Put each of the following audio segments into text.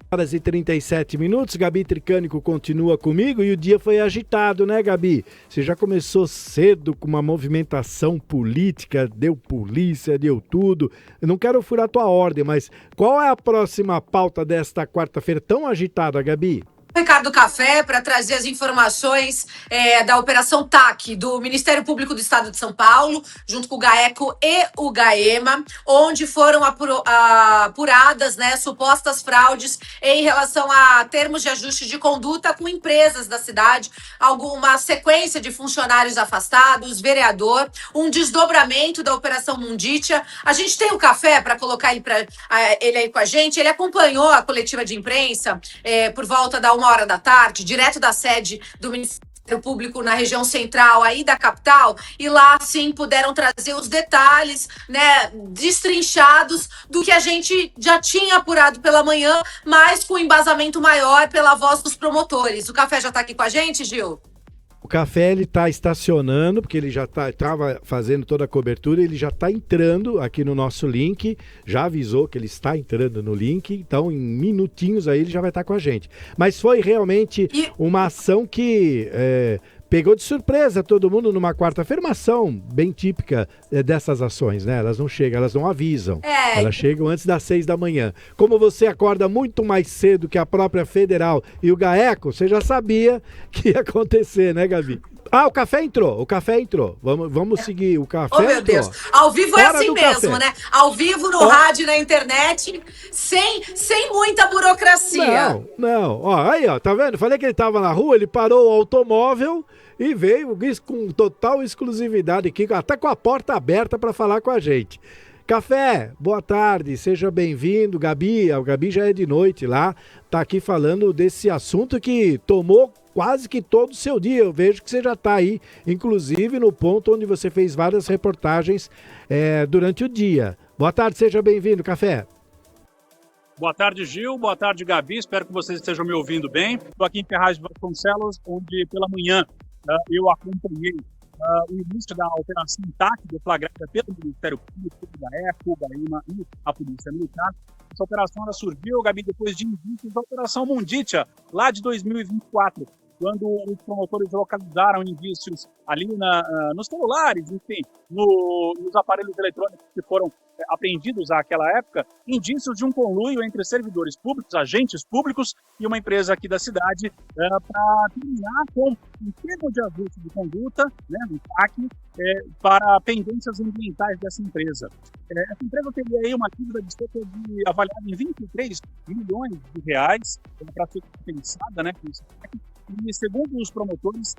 Horas e 37 minutos, Gabi Tricânico continua comigo e o dia foi agitado, né, Gabi? Você já começou cedo com uma movimentação política, deu polícia, deu tudo. Eu não quero furar tua ordem, mas qual é a próxima pauta desta quarta-feira tão agitada, Gabi? Ricardo Café para trazer as informações da Operação TAC do Ministério Público do Estado de São Paulo, junto com o GAECO e o GAEMA, onde foram apuradas, né, supostas fraudes em relação a termos de ajuste de conduta com empresas da cidade, alguma sequência de funcionários afastados, vereador, um desdobramento da Operação Munditia. A gente tem o Café para colocar ele aí com a gente. Ele acompanhou a coletiva de imprensa por volta da 1h da tarde, direto da sede do Ministério Público na região central aí da capital, e lá sim puderam trazer os detalhes, né, destrinchados do que a gente já tinha apurado pela manhã, mas com embasamento maior pela voz dos promotores. O Café já está aqui com a gente, Gil? O Café, ele está estacionando, porque ele já estava fazendo toda a cobertura, ele já está entrando aqui no nosso link, já avisou que ele está entrando no link, então em minutinhos aí ele já vai estar com a gente. Mas foi realmente uma ação que pegou de surpresa todo mundo numa quarta-feira, uma ação bem típica dessas ações, né? Elas não chegam, elas não avisam, elas chegam antes das 6 da manhã. Como você acorda muito mais cedo que a própria Federal e o GAECO, você já sabia que ia acontecer, né, Gabi? O Café entrou, Vamos seguir, o Café Oh, meu entrou. Deus, ao vivo é assim mesmo, café, né? Ao vivo, no rádio, na internet, sem muita burocracia. Não, aí, tá vendo? Falei que ele tava na rua, ele parou o automóvel e veio com total exclusividade aqui, até com a porta aberta para falar com a gente. Café, boa tarde, seja bem-vindo, Gabi. A Gabi já é de noite lá, tá aqui falando desse assunto que tomou quase que todo o seu dia. Eu vejo que você já está aí, inclusive no ponto onde você fez várias reportagens durante o dia. Boa tarde, seja bem-vindo, Café. Boa tarde, Gil. Boa tarde, Gabi. Espero que vocês estejam me ouvindo bem. Estou aqui em Ferraz de Vasconcelos, onde pela manhã eu acompanhei o início da Operação TAC, deflagrada pelo Ministério Público, da GAECO, o GAEMA e a Polícia Militar. Essa operação surgiu, Gabi, depois de indícios da Operação Munditia, lá de 2024, quando os promotores localizaram indícios ali nos celulares, enfim, nos aparelhos eletrônicos que foram apreendidos àquela época, indícios de um conluio entre servidores públicos, agentes públicos e uma empresa aqui da cidade para terminar com um termo de ajuste de conduta, né, um TAC, para pendências ambientais dessa empresa. Essa empresa teria aí uma dívida de cerca de avaliada em 23 milhões de reais para ser compensada, né, com esse TAC. E segundo os promotores,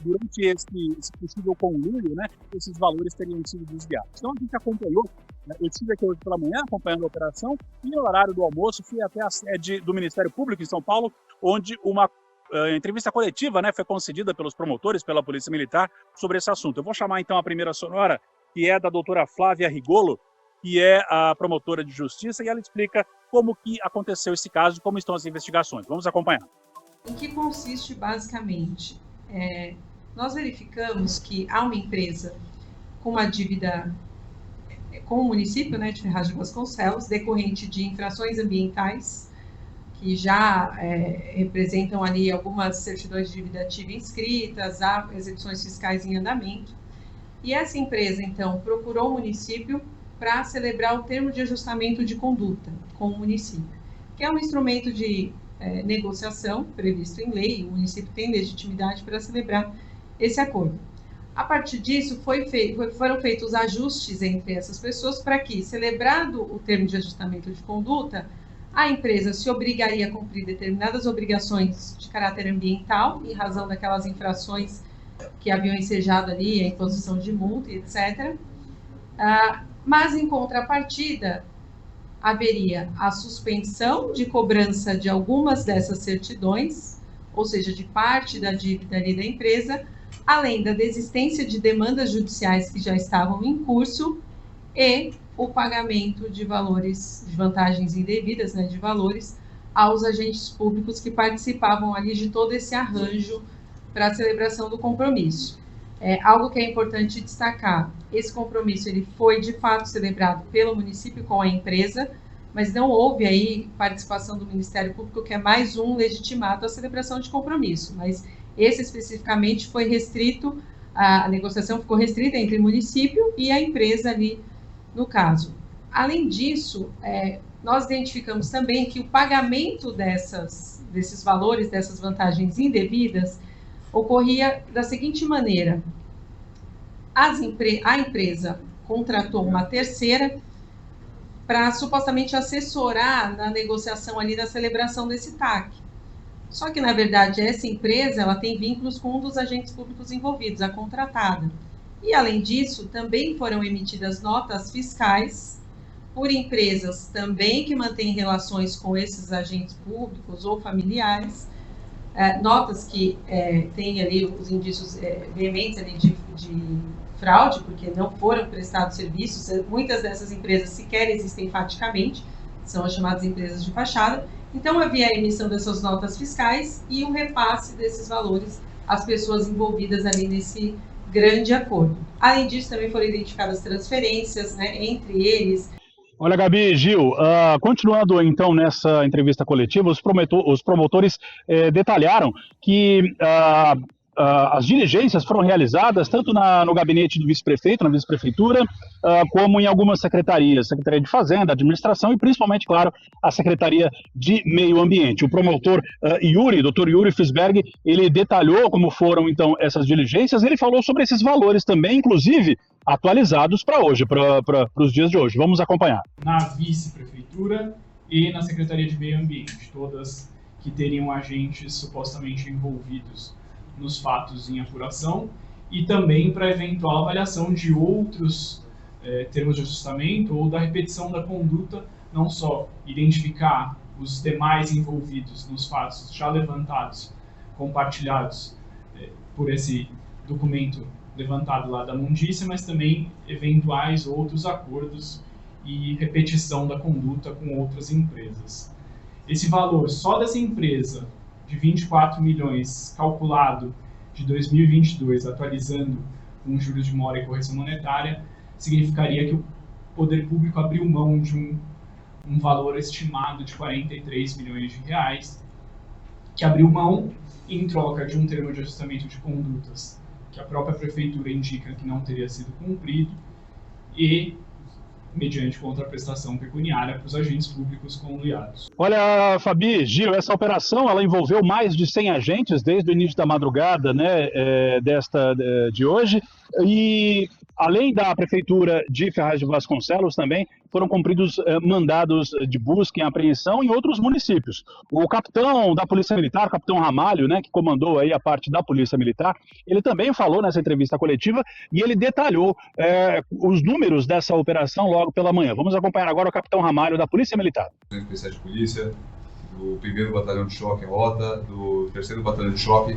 durante esse possível conluio, né, esses valores teriam sido desviados. Então a gente acompanhou, né, eu estive aqui hoje pela manhã acompanhando a operação e no horário do almoço fui até a sede do Ministério Público em São Paulo, onde uma entrevista coletiva, né, foi concedida pelos promotores, pela Polícia Militar, sobre esse assunto. Eu vou chamar então a primeira sonora, que é da doutora Flávia Rigolo, que é a promotora de justiça, e ela explica como que aconteceu esse caso e como estão as investigações. Vamos acompanhar. Em que consiste basicamente? Nós verificamos que há uma empresa com uma dívida com o município, né, de Ferraz de Vasconcelos, decorrente de infrações ambientais, que já representam ali algumas certidões de dívida ativa inscritas, há execuções fiscais em andamento. E essa empresa, então, procurou o município para celebrar o termo de ajustamento de conduta com o município, que é um instrumento de negociação previsto em lei. O município tem legitimidade para celebrar esse acordo. A partir disso, foram feitos ajustes entre essas pessoas para que, celebrado o termo de ajustamento de conduta, a empresa se obrigaria a cumprir determinadas obrigações de caráter ambiental, em razão daquelas infrações que haviam ensejado ali, a imposição de multa, etc. Mas, em contrapartida, haveria a suspensão de cobrança de algumas dessas certidões, ou seja, de parte da dívida ali da empresa, além da desistência de demandas judiciais que já estavam em curso e o pagamento de valores, de vantagens indevidas, né, de valores, aos agentes públicos que participavam ali de todo esse arranjo para a celebração do compromisso. Algo que é importante destacar: esse compromisso ele foi de fato celebrado pelo município com a empresa, mas não houve aí participação do Ministério Público, que é mais um legitimado à celebração de compromisso, mas esse especificamente foi restrito, a negociação ficou restrita entre o município e a empresa ali no caso. Além disso, nós identificamos também que o pagamento desses valores, dessas vantagens indevidas, ocorria da seguinte maneira: a empresa contratou uma terceira para supostamente assessorar na negociação ali da celebração desse TAC. Só que, na verdade, essa empresa ela tem vínculos com um dos agentes públicos envolvidos, a contratada. E, além disso, também foram emitidas notas fiscais por empresas também que mantêm relações com esses agentes públicos ou familiares, notas que têm ali os indícios veementes ali de fraude, porque não foram prestados serviços. Muitas dessas empresas sequer existem faticamente, são as chamadas empresas de fachada. Então, havia a emissão dessas notas fiscais e o repasse desses valores às pessoas envolvidas ali nesse grande acordo. Além disso, também foram identificadas transferências, né, entre eles. Olha, Gabi, Gil, continuando então nessa entrevista coletiva, os promotores detalharam que as diligências foram realizadas tanto no gabinete do vice-prefeito, na vice-prefeitura, como em algumas secretarias, Secretaria de Fazenda, Administração e principalmente, claro, a Secretaria de Meio Ambiente. O promotor Dr. Yuri Fisberg, ele detalhou como foram então essas diligências, ele falou sobre esses valores também, inclusive atualizados para hoje, para os dias de hoje. Vamos acompanhar. Na vice-prefeitura e na Secretaria de Meio Ambiente, todas que teriam agentes supostamente envolvidos nos fatos em apuração, e também para eventual avaliação de outros termos de ajustamento ou da repetição da conduta, não só identificar os demais envolvidos nos fatos já levantados, compartilhados por esse documento levantado lá da Mundícia, mas também eventuais outros acordos e repetição da conduta com outras empresas. Esse valor só dessa empresa de 24 milhões calculado de 2022, atualizando com juros de mora e correção monetária, significaria que o poder público abriu mão de um valor estimado de 43 milhões de reais, que abriu mão em troca de um termo de ajustamento de condutas que a própria prefeitura indica que não teria sido cumprido e mediante contraprestação pecuniária para os agentes públicos conluiados. Olha, Fabi, Gil, essa operação ela envolveu mais de 100 agentes desde o início da madrugada, né, de hoje, e além da Prefeitura de Ferraz de Vasconcelos também foram cumpridos mandados de busca e apreensão em outros municípios. O capitão da Polícia Militar, o capitão Ramalho, né, que comandou aí a parte da Polícia Militar, ele também falou nessa entrevista coletiva e ele detalhou os números dessa operação logo pela manhã. Vamos acompanhar agora o capitão Ramalho da Polícia Militar. Especial de Polícia, do 1º Batalhão de Choque, a Rota, do 3º Batalhão de Choque,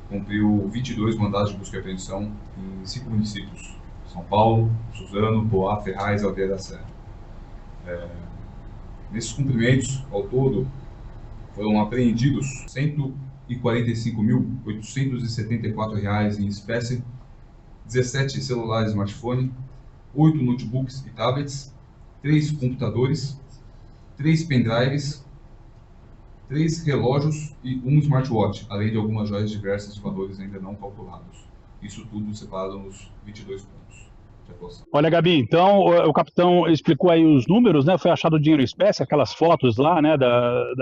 cumpriu 22 mandados de busca e apreensão em 5 municípios: São Paulo, Suzano, Poá, Ferraz e Aldeia da Serra. Nesses cumprimentos, ao todo, foram apreendidos R$ 145.874 em espécie, 17 celulares smartphone, 8 notebooks e tablets, 3 computadores, 3 pendrives, 3 relógios e 1 smartwatch, além de algumas joias diversas de valores ainda não calculados. Isso tudo separado nos 22 pontos. Olha, Gabi, então o capitão explicou aí os números, né? Foi achado dinheiro em espécie, aquelas fotos lá, né?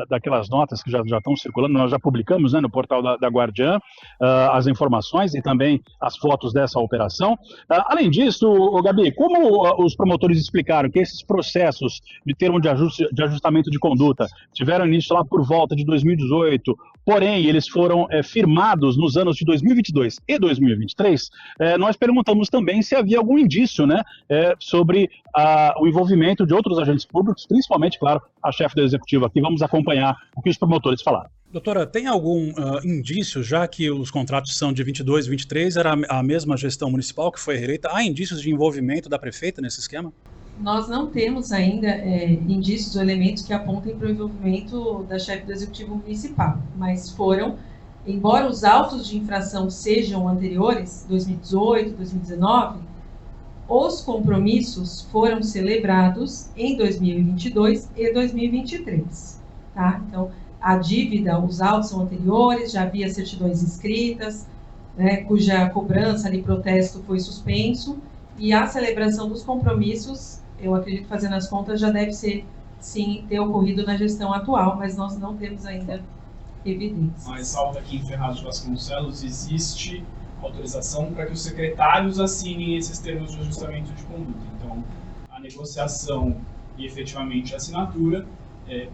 Daquelas notas que já estão circulando, nós já publicamos, né, no portal da Guardiã, as informações e também as fotos dessa operação. Além disso, Gabi, como os promotores explicaram que esses processos de termo de ajustamento de conduta tiveram início lá por volta de 2018, porém eles foram firmados nos anos de 2022 e 2023, nós perguntamos também se havia algum indício, né, sobre o envolvimento de outros agentes públicos, principalmente, claro, a chefe do executivo aqui. Vamos acompanhar o que os promotores falaram. Doutora, tem algum indício, já que os contratos são de 22 e 23, era a mesma gestão municipal que foi reeleita, há indícios de envolvimento da prefeita nesse esquema? Nós não temos ainda indícios ou elementos que apontem para o envolvimento da chefe do executivo municipal, mas foram, embora os autos de infração sejam anteriores, 2018, 2019, Os compromissos foram celebrados em 2022 e 2023, tá? Então, a dívida, os autos são anteriores, já havia certidões escritas, né, cuja cobrança ali, protesto, foi suspenso, e a celebração dos compromissos, eu acredito, fazendo as contas, já deve ser, sim, ter ocorrido na gestão atual, mas nós não temos ainda evidências. Mas salta aqui em Ferraz de Vasconcelos, existe autorização para que os secretários assinem esses termos de ajustamento de conduta. Então, a negociação e efetivamente a assinatura,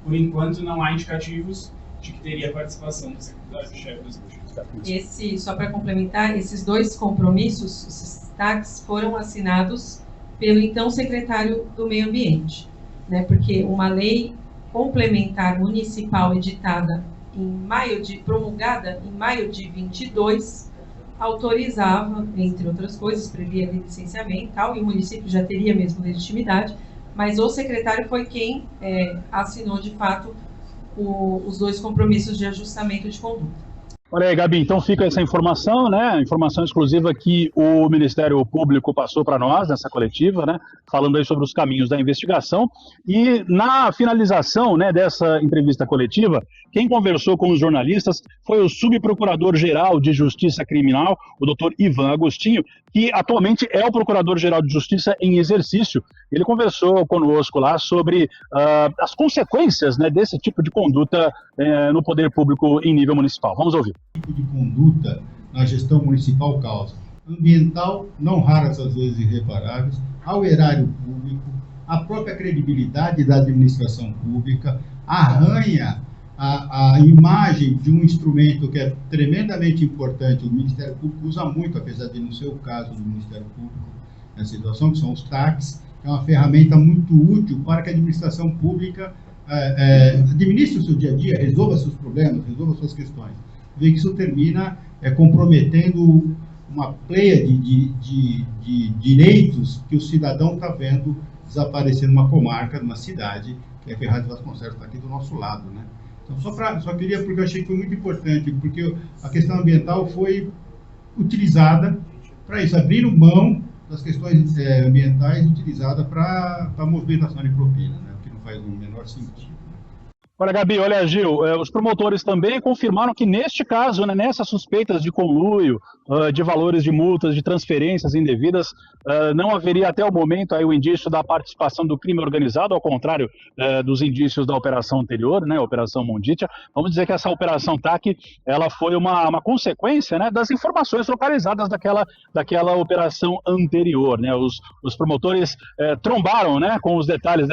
por enquanto não há indicativos de que teria participação do secretário-chefe do Executivo. Só para complementar, esses 2 compromissos, esses TACs, foram assinados pelo então secretário do Meio Ambiente, né? Porque uma lei complementar municipal editada promulgada em maio de 22, autorizava, entre outras coisas, previa licenciamento e tal, e o município já teria mesmo legitimidade, mas o secretário foi quem assinou, de fato, os 2 compromissos de ajustamento de conduta. Olha aí, Gabi, então fica essa informação, né? Informação exclusiva que o Ministério Público passou para nós nessa coletiva, né? Falando aí sobre os caminhos da investigação. E na finalização, né, dessa entrevista coletiva, quem conversou com os jornalistas foi o subprocurador-geral de Justiça Criminal, o doutor Ivan Agostinho, que atualmente é o Procurador-Geral de Justiça em exercício. Ele conversou conosco lá sobre as consequências, né, desse tipo de conduta no poder público em nível municipal. Vamos ouvir. Tipo de conduta na gestão municipal causa ambiental, não raras às vezes irreparáveis, ao erário público, a própria credibilidade da administração pública, arranha a imagem de um instrumento que é tremendamente importante, o Ministério Público usa muito, apesar de não ser o caso do Ministério Público nessa situação, que são os TACs, é uma ferramenta muito útil para que a administração pública administre o seu dia a dia, resolva seus problemas, resolva suas questões. Vê que isso termina comprometendo uma pleia de direitos que o cidadão está vendo desaparecer numa comarca, numa cidade, que é Ferraz de Vasconcelos, está aqui do nosso lado, né? Então, só queria, porque eu achei que foi muito importante, porque a questão ambiental foi utilizada para isso, abriram mão das questões ambientais utilizadas para a movimentação de propina, né? O que não faz o menor sentido. Olha, Gabi, olha, Gil, os promotores também confirmaram que neste caso, né, nessas suspeitas de conluio, de valores de multas, de transferências indevidas, não haveria até o momento aí o indício da participação do crime organizado, ao contrário dos indícios da operação anterior, né, a Operação Monditia. Vamos dizer que essa Operação TAC, ela foi uma consequência, né, das informações localizadas daquela operação anterior, né. Os promotores trombaram, né, com os detalhes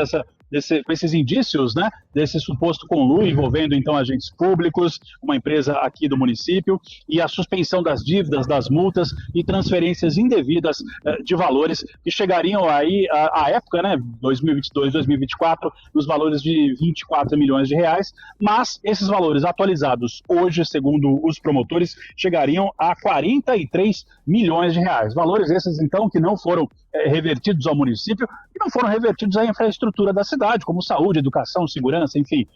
com esses indícios, né, desse suposto conluio envolvendo, então, agentes públicos, uma empresa aqui do município, e a suspensão das dívidas, das multas e transferências indevidas de valores que chegariam aí, à época, né, 2022, 2024, nos valores de 24 milhões de reais, mas esses valores atualizados hoje, segundo os promotores, chegariam a 43 milhões de reais. Valores esses, então, que não foram revertidos ao município e não foram revertidos à infraestrutura da cidade, como saúde, educação, segurança, enfim,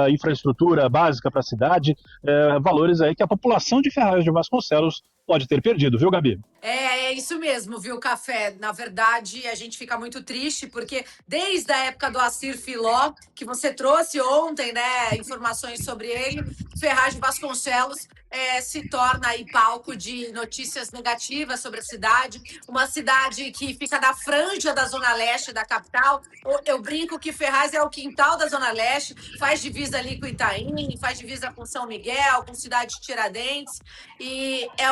infraestrutura básica para a cidade, valores aí que a população de Ferraz de Vasconcelos pode ter perdido, viu, Gabi? É isso mesmo, viu, Café? Na verdade, a gente fica muito triste, porque desde a época do Assir Filó, que você trouxe ontem, né, informações sobre ele, Ferraz de Vasconcelos se torna aí palco de notícias negativas sobre a cidade, uma cidade que fica na franja da Zona Leste da capital. Eu brinco que Ferraz é o quintal da Zona Leste, faz divisa ali com Itaim, faz divisa com São Miguel, com Cidade de Tiradentes, e é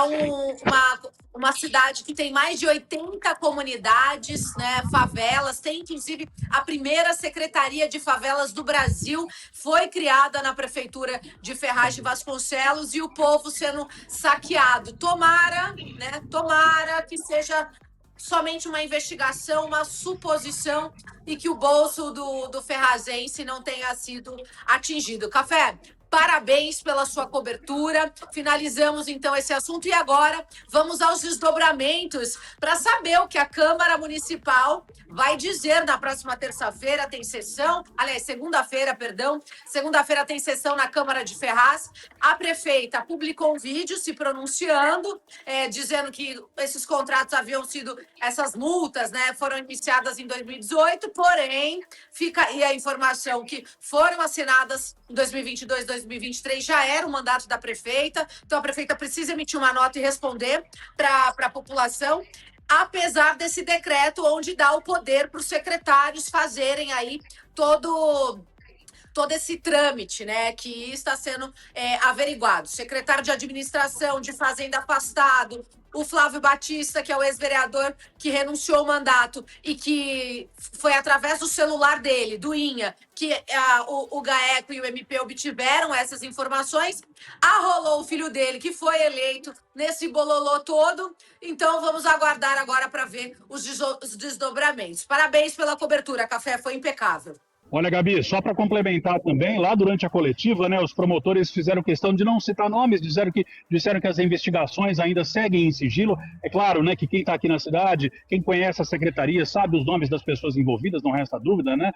uma cidade que tem mais de 80 comunidades, né, favelas, tem inclusive a primeira secretaria de favelas do Brasil, foi criada na prefeitura de Ferraz de Vasconcelos, e o povo sendo saqueado. Tomara que seja somente uma investigação, uma suposição, e que o bolso do ferrazense não tenha sido atingido. Café, Parabéns pela sua cobertura. Finalizamos, então, esse assunto. E agora, vamos aos desdobramentos para saber o que a Câmara Municipal vai dizer. Na próxima terça-feira tem sessão. Aliás, segunda-feira, perdão. Segunda-feira tem sessão na Câmara de Ferraz. A prefeita publicou um vídeo se pronunciando, dizendo que esses contratos haviam sido... Essas multas, né, foram iniciadas em 2018, porém, fica aí a informação que foram assinadas em 2022, 2023, já era o mandato da prefeita, então a prefeita precisa emitir uma nota e responder para a população, apesar desse decreto onde dá o poder para os secretários fazerem aí todo esse trâmite, né, que está sendo averiguado. Secretário de Administração, de Fazenda afastado, o Flávio Batista, que é o ex-vereador que renunciou ao mandato e que foi através do celular dele, do INHA, que o GAECO e o MP obtiveram essas informações. Arrolou o filho dele, que foi eleito nesse bololô todo. Então, vamos aguardar agora para ver os desdobramentos. Parabéns pela cobertura, Café, foi impecável. Olha, Gabi, só para complementar também, lá durante a coletiva, né, os promotores fizeram questão de não citar nomes, disseram que as investigações ainda seguem em sigilo. É claro, né, que quem está aqui na cidade, quem conhece a secretaria, sabe os nomes das pessoas envolvidas, não resta dúvida, né?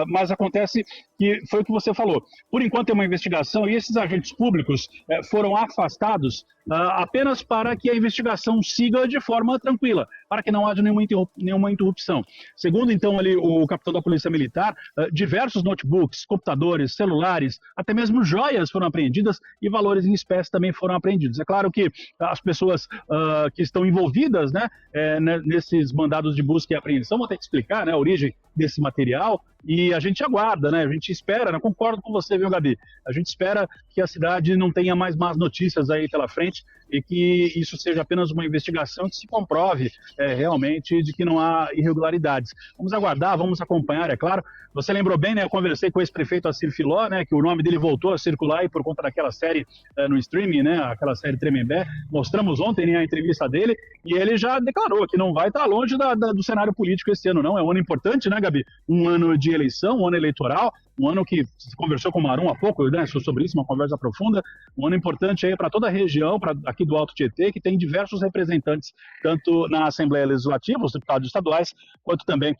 Mas acontece que foi o que você falou. Por enquanto é uma investigação e esses agentes públicos foram afastados apenas para que a investigação siga de forma tranquila, para que não haja nenhuma interrupção. Segundo, então, ali o capitão da Polícia Militar, diversos notebooks, computadores, celulares, até mesmo joias foram apreendidas e valores em espécie também foram apreendidos. É claro que as pessoas que estão envolvidas, né, nesses mandados de busca e apreensão vão ter que explicar, né, a origem desse material e a gente aguarda, né, a gente espera, né, concordo com você, viu, Gabi? A gente espera que a cidade não tenha mais más notícias aí pela frente e que isso seja apenas uma investigação que se comprove realmente de que não há irregularidades. Vamos aguardar, vamos acompanhar, é claro. Você lembrou bem, né? Eu conversei com o ex-prefeito Assir Filó, né? Que o nome dele voltou a circular aí por conta daquela série no streaming, né? Aquela série Tremembé. Mostramos ontem, né, a entrevista dele e ele já declarou que não vai estar longe do cenário político esse ano, não. É um ano importante, né, Gabi? Um ano de eleição, um ano eleitoral, um ano que você conversou com o Marum há pouco, né? Sobre isso, uma conversa profunda. Um ano importante aí para toda a região, aqui do Alto Tietê, que tem diversos representantes, tanto na Assembleia Legislativa, os deputados estaduais, quanto também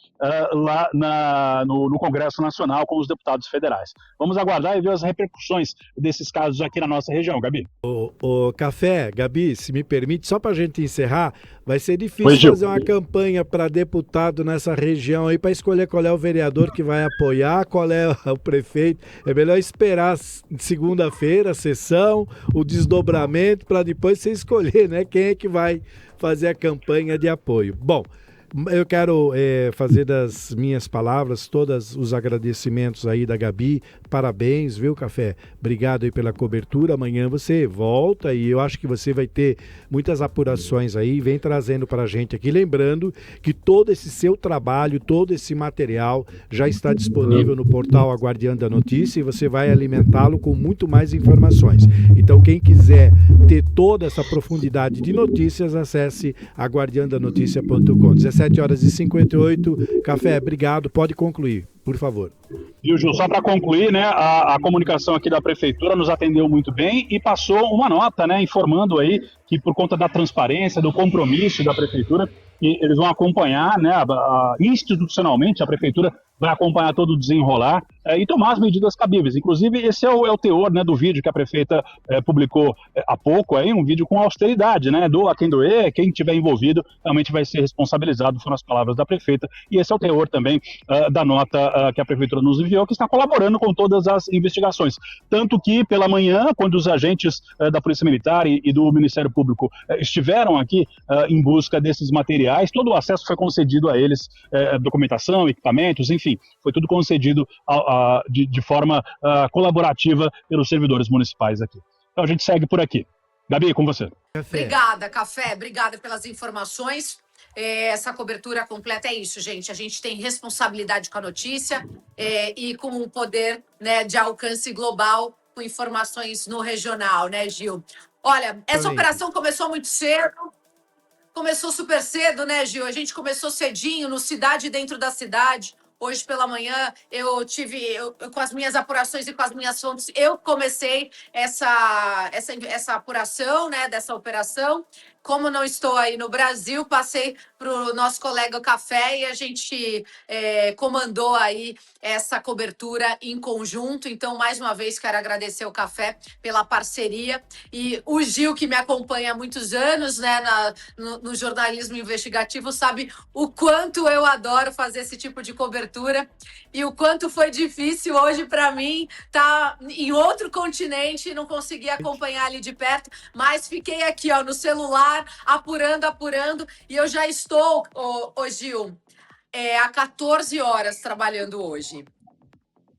lá no Congresso Nacional com os deputados federais. Vamos aguardar e ver as repercussões desses casos aqui na nossa região, Gabi. O Café, Gabi, se me permite, só para a gente encerrar, vai ser difícil fazer uma campanha para deputado nessa região aí para escolher qual é o vereador que vai apoiar, qual é o prefeito. É melhor esperar segunda-feira, a sessão, o desdobramento, para depois você escolher, né, quem é que vai fazer a campanha de apoio. Bom, eu quero fazer das minhas palavras todos os agradecimentos aí da Gabi. Parabéns, viu, Café? Obrigado aí pela cobertura. Amanhã você volta e eu acho que você vai ter muitas apurações aí. Vem trazendo para a gente aqui. Lembrando que todo esse seu trabalho, todo esse material já está disponível no portal A Guardiã da Notícia e você vai alimentá-lo com muito mais informações. Então, quem quiser ter toda essa profundidade de notícias, acesse aguardiandanoticia.com. 17h58. Café, obrigado. Pode concluir, por favor. E, Ju, só para concluir, né, a comunicação aqui da Prefeitura nos atendeu muito bem e passou uma nota, né, informando aí que por conta da transparência, do compromisso da Prefeitura, que eles vão acompanhar, né, institucionalmente, a Prefeitura vai acompanhar todo o desenrolar e tomar as medidas cabíveis. Inclusive, esse é o teor, né, do vídeo que a prefeita publicou há pouco, aí, um vídeo com austeridade, né, do a quem doer, quem estiver envolvido realmente vai ser responsabilizado, foram as palavras da prefeita, e esse é o teor também da nota que a Prefeitura nos enviou, que está colaborando com todas as investigações. Tanto que, pela manhã, quando os agentes da Polícia Militar e do Ministério Público estiveram aqui em busca desses materiais, todo o acesso foi concedido a eles, documentação, equipamentos, enfim, foi tudo concedido de forma colaborativa pelos servidores municipais aqui. Então a gente segue por aqui. Gabi, com você. Obrigada, Café. Obrigada pelas informações. Essa cobertura completa é isso, gente. A gente tem responsabilidade com a notícia e com o poder, né, de alcance global com informações no regional, né, Gil? Olha, essa operação começou muito cedo. Começou super cedo, né, Gil? A gente começou cedinho, no Cidade Dentro da Cidade. Hoje pela manhã com as minhas apurações e com as minhas fontes, eu comecei essa apuração, né, dessa operação. Como não estou aí no Brasil, passei para o nosso colega Café e a gente comandou aí essa cobertura em conjunto. Então, mais uma vez, quero agradecer ao Café pela parceria e o Gil, que me acompanha há muitos anos, né, no jornalismo investigativo, sabe o quanto eu adoro fazer esse tipo de cobertura e o quanto foi difícil hoje para mim estar em outro continente e não conseguir acompanhar ali de perto, mas fiquei aqui, ó, no celular, apurando, e eu já estou, Gil, há 14 horas trabalhando hoje.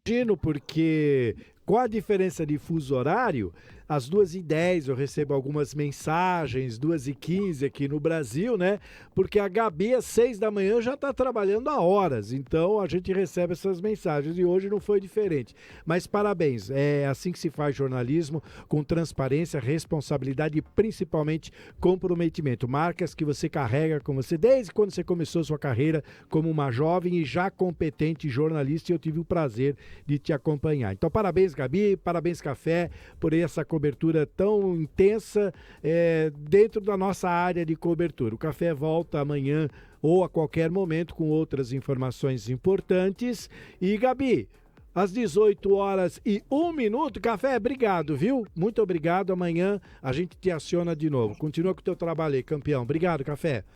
Imagino, porque com a diferença de fuso horário, às 2h10 eu recebo algumas mensagens, 2h15 aqui no Brasil, né? Porque a Gabi às 6 da manhã já está trabalhando há horas, então a gente recebe essas mensagens e hoje não foi diferente. Mas parabéns, é assim que se faz jornalismo, com transparência, responsabilidade e principalmente comprometimento. Marcas que você carrega com você desde quando você começou sua carreira como uma jovem e já competente jornalista, e eu tive o prazer de te acompanhar. Então parabéns, Gabi, parabéns, Café, por essa cobertura tão intensa dentro da nossa área de cobertura. O Café volta amanhã ou a qualquer momento com outras informações importantes. E, Gabi, às 18h01, Café, obrigado, viu? Muito obrigado. Amanhã a gente te aciona de novo. Continua com o teu trabalho aí, campeão. Obrigado, Café.